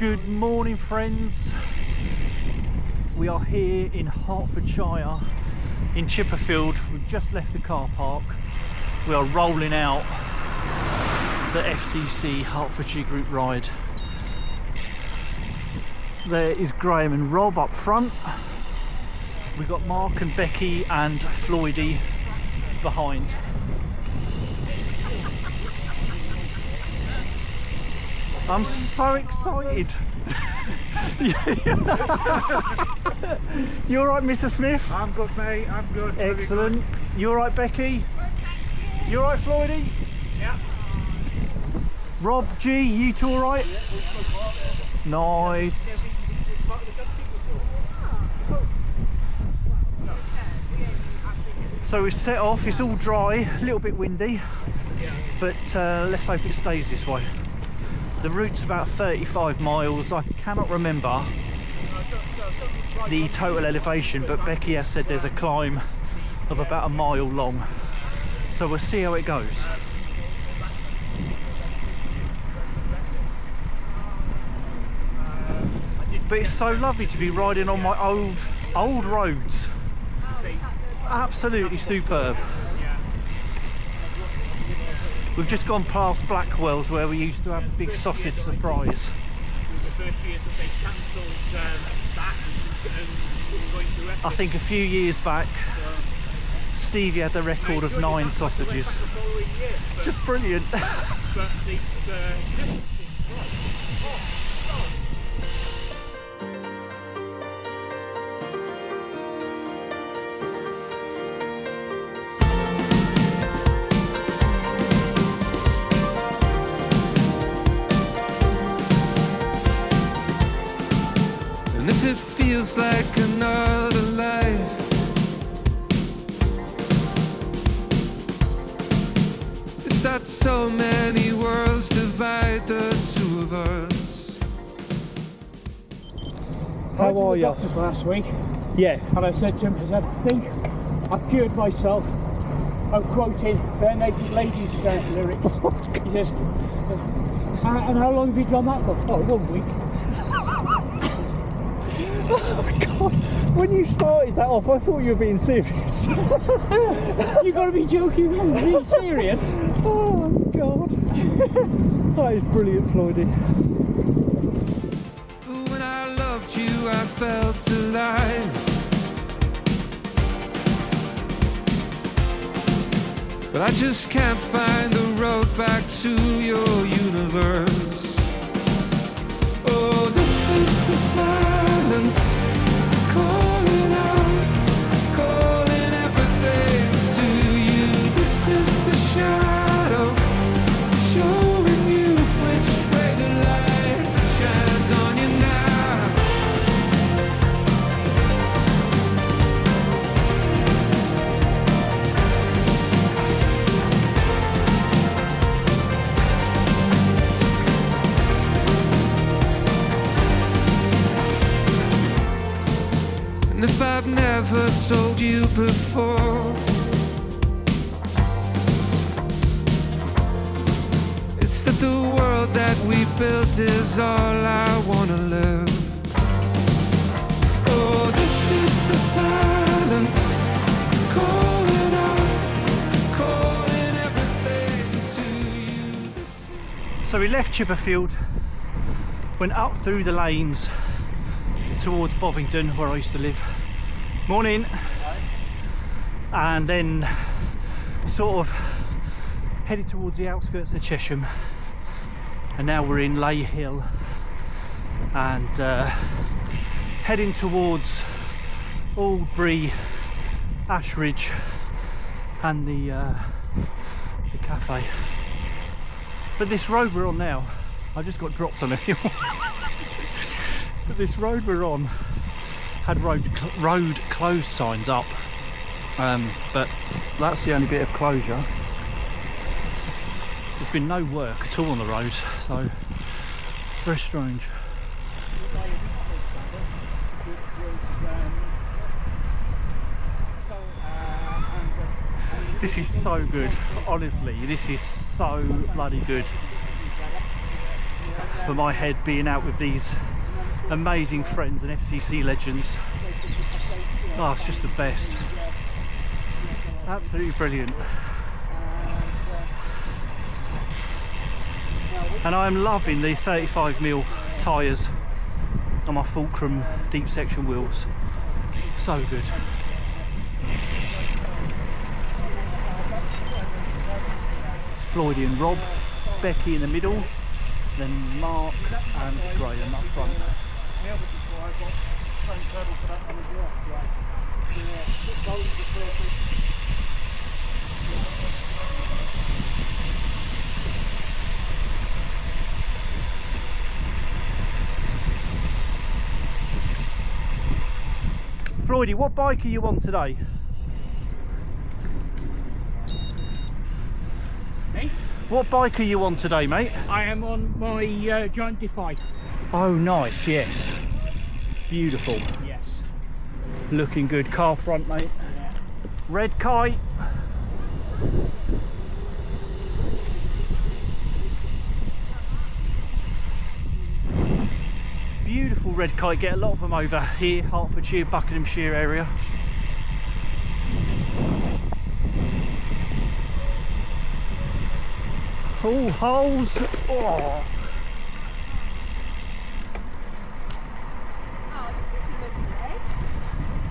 Good morning, friends. We are here in Hertfordshire, in Chipperfield. We've just left the car park. We are rolling out the FCC Hertfordshire Group ride. There is Graham and Rob up front. We've got Mark and Becky and Floydie behind. I'm so excited. You alright, Mr. Smith? I'm good, mate. I'm good. Excellent. Good. You alright, Becky? You alright, Floydie? Yeah. Rob, G, you two alright? Nice. So we set off. It's all dry, a little bit windy, but let's hope it stays this way. The route's about 35 miles. I cannot remember the total elevation, but Becky has said there's a climb of about a mile long. So we'll see how it goes. But it's so lovely to be riding on my old roads. Absolutely superb. We've just gone past Blackwell's where we used to have a big sausage surprise. I think a few years back, Stevie had the record of 9 sausages. Just brilliant. And if it feels like another life, it's that so many worlds divide the two of us. How are you? Doctors last week, Yeah. and I said to him, I said, I think I cured myself. I'm quoting Bare Naked Ladies lyrics. He says, and how long have you done that for? Oh, 1 week. Oh God. When you started that off, I thought you were being serious. You gotta be joking, man. Are you serious? Oh God. That is brilliant, Floydie. When I loved you, I felt alive. But I just can't find the road back to your universe. Oh, this is the silence calling out, calling everything to you. This is the shadow showing you which way the light shines on you now. And if I've never told you before, it's that the world that we built is all I wanna live. Oh, this is the silence calling out, calling everything to you. This is So we left Chipperfield, went up through the lanes towards Bovington, where I used to live. Morning. And then sort of headed towards the outskirts of Chesham, and now we're in Lay Hill and heading towards Aldbury, Ashridge and the cafe. But this road we're on now, I just got dropped on a hill. But this road we're on had road closed signs up, but that's the only bit of closure. There's been no work at all on the road, so very strange. This is so good, honestly, this is so bloody good. for my head being out with these amazing friends and FCC legends. Oh, it's just the best. Absolutely brilliant. And I'm loving the 35mm tyres on my Fulcrum deep section wheels. So good. Floydie and Rob, Becky in the middle, then Mark and Graham up front. Floydie, what bike are you on today? Hey? What bike are you on today, mate? I am on my Giant Defy. Oh, nice, yes. Beautiful. Yes. Looking good. Car front, mate. Yeah. Red kite. Beautiful red kite. Get a lot of them over here, Hertfordshire, Buckinghamshire area. All holes. Oh.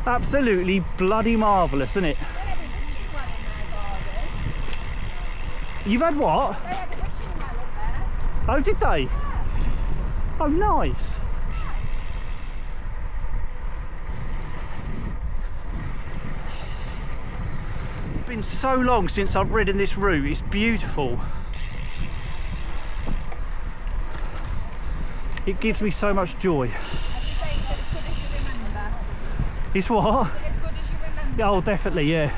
Absolutely bloody marvellous, isn't it? You've had what? They had a wishing well up there. Oh, did they? Oh, nice. It's been so long since I've ridden this route. It's beautiful. It gives me so much joy. As you say, it's as good as you remember. It's what? As good as you remember. Oh, definitely, yeah.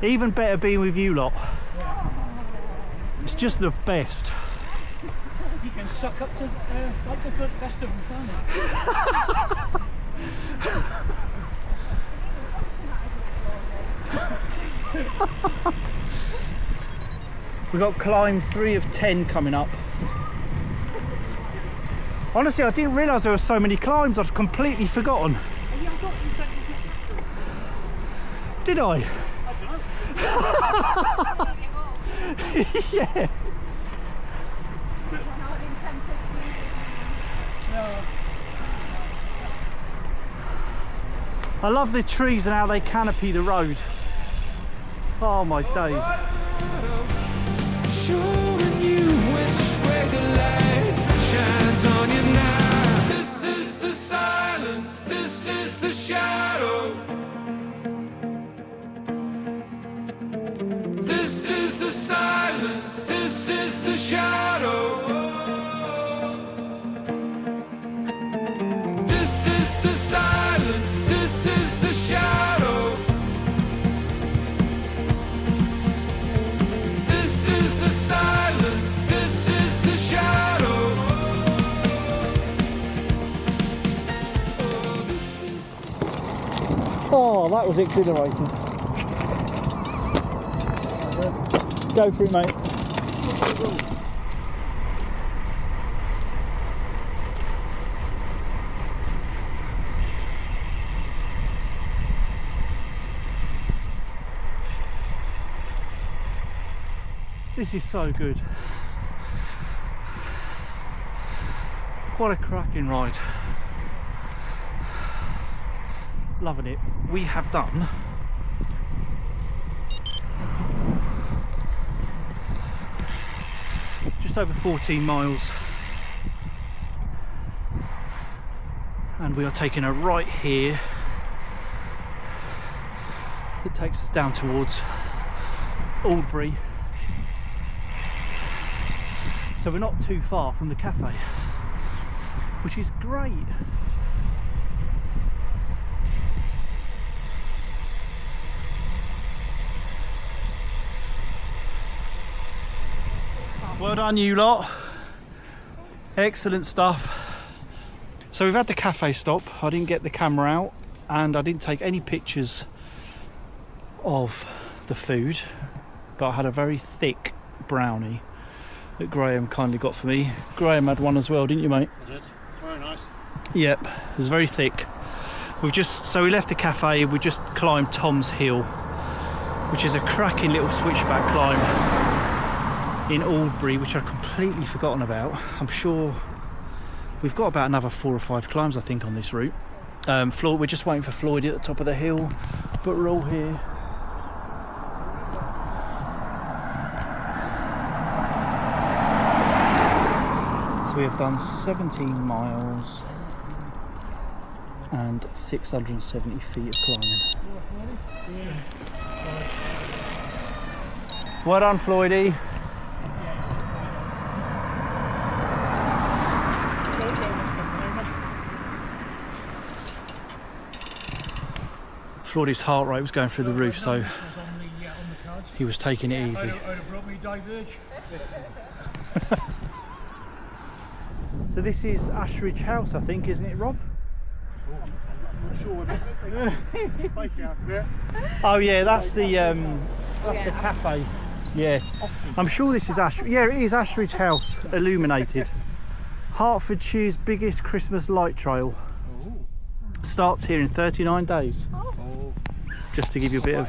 Even better being with you lot. It's just the best. You can suck up to like the best of them, can't you? We've got climb 3 of 10 coming up. Honestly, I didn't realise there were so many climbs. I'd completely forgotten. Did I? Yeah. I love the trees and how they canopy the road. Oh my days. Showing you which way the light shines on you now. This is the silence, this is the shadow. This is the silence, this is the shadow. This is the silence, this is the shadow. This is the silence, this is the shadow. Oh, this is Oh, that was exhilarating. Go for it, mate. This is so good. What a cracking ride. Loving it. We have done just over 14 miles and we are taking a right here that takes us down towards Aldbury. So we're not too far from the cafe, which is great. Well done, you lot. Excellent stuff. So we've had the cafe stop. I didn't get the camera out and I didn't take any pictures of the food, but I had a very thick brownie. that Graham kindly got for me. Graham had one as well, didn't you, mate? I did. Very nice. Yep, it was very thick. So we left the cafe, we just climbed Tom's Hill, which is a cracking little switchback climb in Aldbury, which I'd completely forgotten about. I'm sure we've got about another 4 or 5 climbs, I think, on this route. We're just waiting for Floyd at the top of the hill, but we're all here. So we have done 17 miles and 670 feet of climbing. Well done, Floydie. Floydie's heart rate was going through the roof, so he was taking it easy. I'd have brought me Diverge. So this is Ashridge House, I think, isn't it, Rob? I'm not sure. Bakehouse there. Oh yeah, that's the cafe. Yeah, I'm sure this is Yeah, it is Ashridge House, illuminated. Hertfordshire's biggest Christmas light trail. Starts here in 39 days. Just to give you a bit of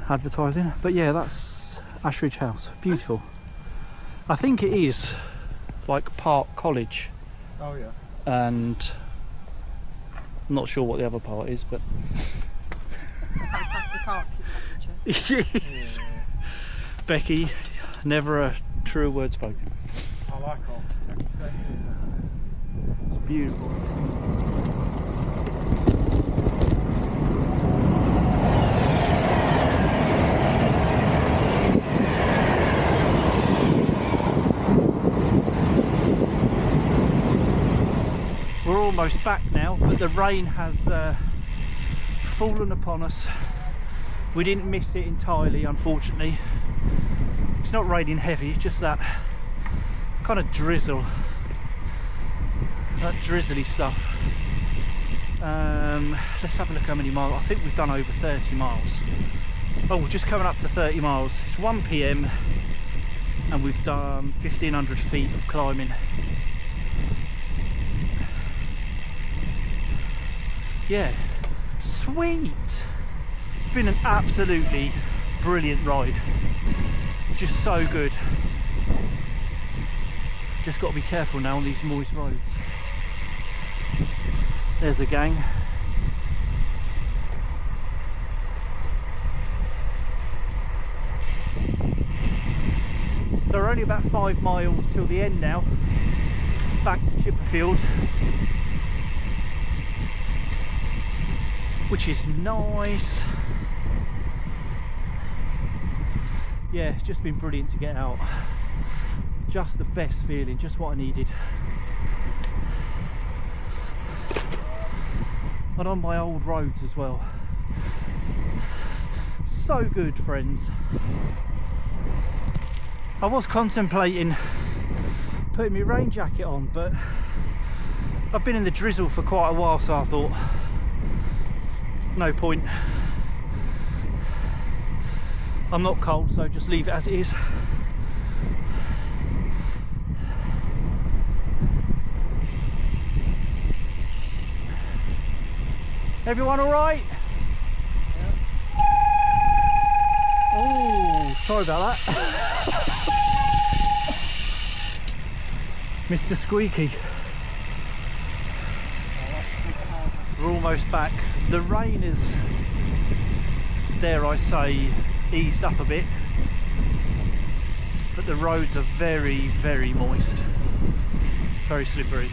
advertising. But yeah, that's Ashridge House. Beautiful. I think it is like Park College. Oh yeah. And I'm not sure what the other part is, but Fantastic architecture. yes. Becky, never a truer word spoken. I like all. It's beautiful. We're almost back now, but the rain has fallen upon us. We didn't miss it entirely, unfortunately. It's not raining heavy, it's just that kind of drizzle, that drizzly stuff. Let's have a look how many miles. I think we've done over 30 miles. Oh, we're just coming up to 30 miles. It's 1 PM and we've done 1,500 feet of climbing. Yeah, sweet. It's been an absolutely brilliant ride. Just so good. Just got to be careful now on these moist roads. There's a gang. So we're only about 5 miles till the end now. Back to Chipperfield, which is nice. Yeah, it's just been brilliant to get out. Just the best feeling, just what I needed. And on my old roads as well. So good, friends. I was contemplating putting my rain jacket on, but I've been in the drizzle for quite a while, so I thought no point. I'm not cold, so just leave it as it is. Everyone all right? Yeah. Oh, sorry about that. Mr. Squeaky. We're almost back. The rain is, dare I say, eased up a bit, but the roads are very, very moist, very slippery.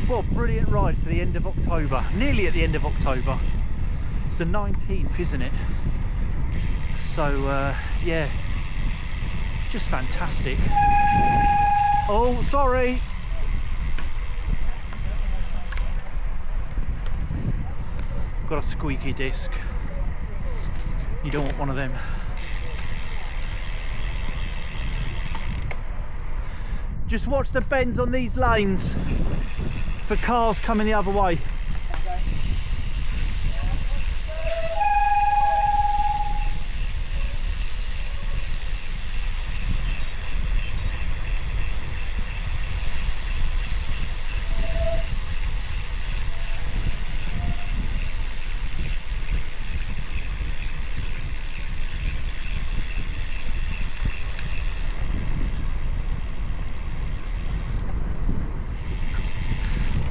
What a brilliant ride for the end of October, nearly at the end of October. It's the 19th, isn't it? So yeah, just fantastic. Oh, sorry. Got a squeaky disc. You don't want one of them. Just watch the bends on these lanes for cars coming the other way.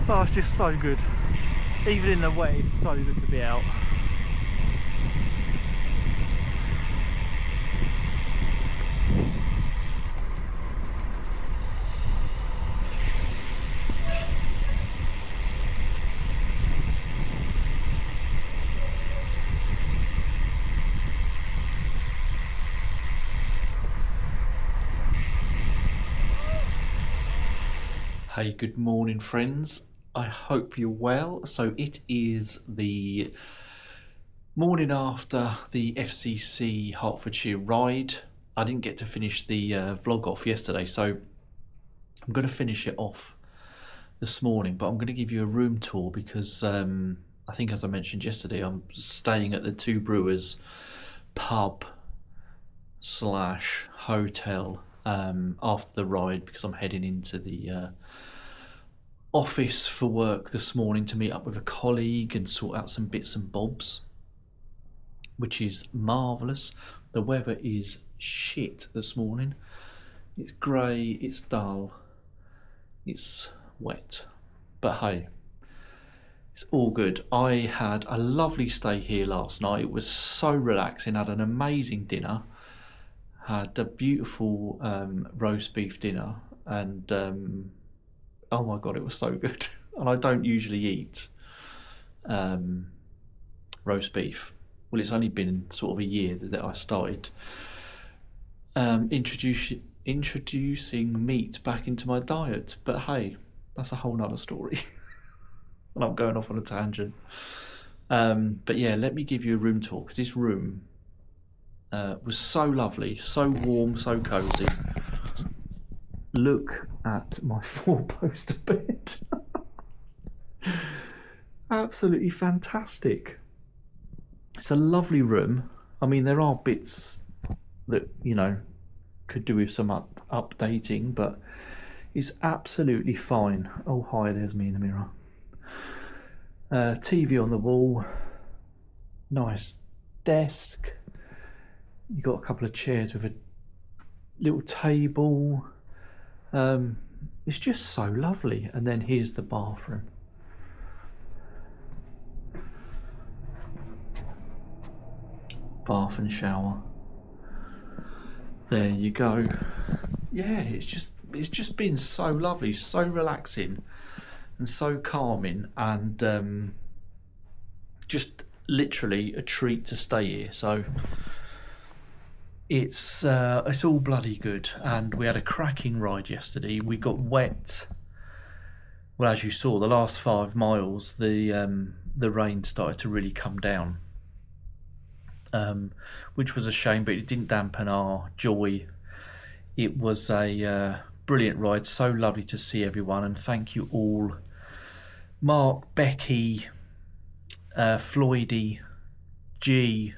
Oh, it's just so good. Even in the wet, it's so good to be out. Hey, good morning, friends. I hope you're well. So it is the morning after the FCC Hertfordshire ride. I didn't get to finish the vlog off yesterday, so I'm going to finish it off this morning, but I'm going to give you a room tour because I think, as I mentioned yesterday, I'm staying at the Two Brewers pub / hotel after the ride because I'm heading into the office for work this morning to meet up with a colleague and sort out some bits and bobs, which is marvellous. The weather is shit this morning. It's grey, it's dull, it's wet, but hey, it's all good. I had a lovely stay here last night. It was so relaxing. I had an amazing dinner, had a beautiful roast beef dinner, and oh my god, it was so good. And I don't usually eat roast beef. Well, it's only been sort of a year that I started introducing meat back into my diet. But hey, that's a whole nother story. And I'm going off on a tangent. But yeah, let me give you a room tour, because this room was so lovely, so warm, so cosy. Look at my 4-poster bed. Absolutely fantastic. It's a lovely room. I mean, there are bits that, you know, could do with some updating, but it's absolutely fine. Oh hi, there's me in the mirror. TV on the wall, nice desk. You got a couple of chairs with a little table. It's just so lovely. And then here's the bathroom. Bath and shower. There you go. Yeah, it's just been so lovely, so relaxing and so calming, and just literally a treat to stay here. So it's all bloody good, and we had a cracking ride yesterday. We got wet. Well, as you saw, the last 5 miles, the rain started to really come down, which was a shame, but it didn't dampen our joy. It was a brilliant ride, so lovely to see everyone, and thank you all, Mark, Becky, Floydie, G,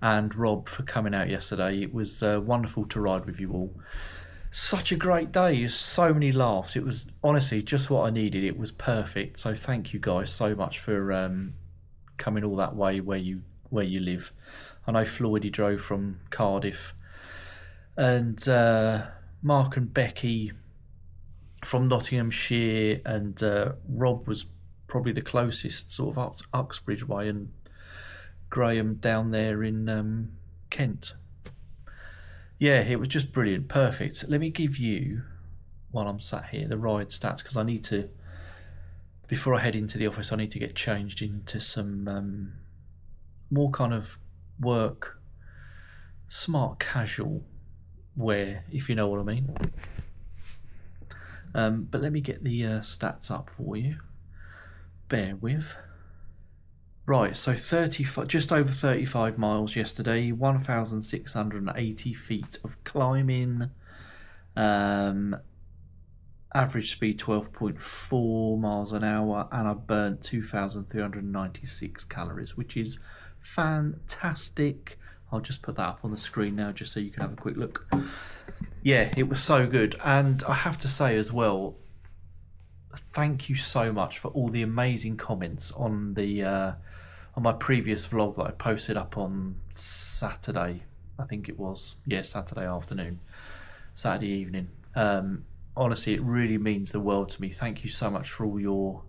and Rob, for coming out yesterday. It was wonderful to ride with you all. Such a great day, so many laughs. It was honestly just what I needed. It was perfect. So thank you guys so much for coming all that way where you live. I know Floydie drove from Cardiff, and Mark and Becky from Nottinghamshire, and Rob was probably the closest, sort of up Uxbridge way, and Graham down there in Kent. Yeah, it was just brilliant, perfect. Let me give you, while I'm sat here, the ride stats, because I need to, before I head into the office, I need to get changed into some more kind of work, smart casual wear, if you know what I mean. But let me get the stats up for you. Bear with. Right, so just over 35 miles yesterday, 1,680 feet of climbing, average speed 12.4 miles an hour, and I burnt 2,396 calories, which is fantastic. I'll just put that up on the screen now just so you can have a quick look. Yeah, it was so good. And I have to say as well, thank you so much for all the amazing comments on the on my previous vlog that I posted up on Saturday. I think it was, yeah, Saturday afternoon, Saturday evening. Honestly, it really means the world to me. Thank you so much for all your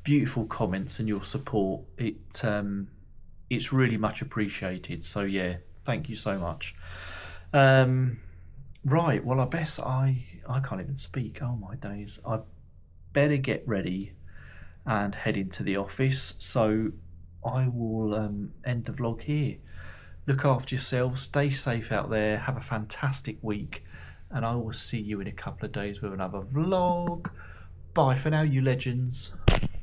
beautiful comments and your support. It's really much appreciated. So yeah, thank you so much. Right, well, I can't even speak. Oh my days. I better get ready and head into the office. So I will end the vlog here. Look after yourselves, stay safe out there, have a fantastic week, and I will see you in a couple of days with another vlog. Bye for now, you legends.